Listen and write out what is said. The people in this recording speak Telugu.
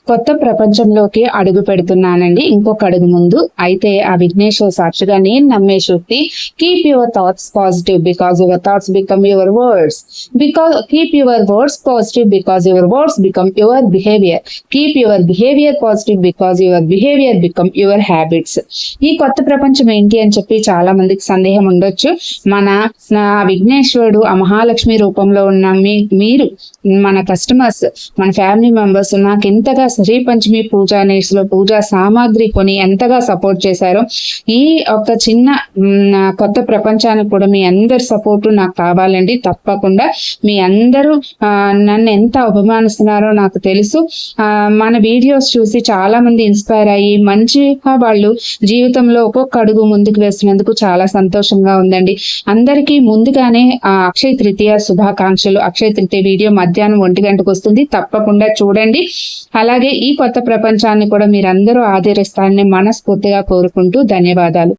కొత్త ప్రపంచంలోకి అడుగు పెడుతున్నానండి. ఇంకొక అడుగు ముందు అయితే ఆ విఘ్నేశ్వర సాక్షిగా నేను నమ్మే శక్తి, keep your thoughts positive because your thoughts become your words. Because keep your words positive because your words become your behaviour. Keep your behaviour positive because your behaviour become your habits. ఈ కొత్త ప్రపంచం ఏంటి అని చెప్పి చాలా మందికి సందేహం ఉండొచ్చు. మన విఘ్నేశ్వరుడు ఆ మహాలక్ష్మి రూపంలో ఉన్న మీరు మన కస్టమర్స్, మన ఫ్యామిలీ మెంబర్స్ నాకు ఎంతగా శ్రీ పంచమి పూజా నీడ్స్ లో పూజా సామాగ్రి కొని ఎంతగా సపోర్ట్ చేశారో, ఈ ఒక చిన్న కొత్త ప్రపంచానికి కూడా మీ అందరి సపోర్టు నాకు కావాలండి. తప్పకుండా మీ అందరూ నన్ను ఎంత అభిమానిస్తున్నారో నాకు తెలుసు. మన వీడియోస్ చూసి చాలా మంది ఇన్స్పైర్ అయ్యి మంచిగా వాళ్ళు జీవితంలో ఒక్కొక్క అడుగు ముందుకు వేసినందుకు చాలా సంతోషంగా ఉందండి. అందరికీ ముందుగానే అక్షయ తృతీయ శుభాకాంక్షలు. అక్షయ తృతీయ వీడియో మధ్యాహ్నం 1 గంటకు వస్తుంది, తప్పకుండా చూడండి. అలాగే ఈ కొత్త ప్రపంచాన్ని కూడా మీరందరూ ఆదరిస్తారని మనస్ఫూర్తిగా కోరుకుంటూ ధన్యవాదాలు.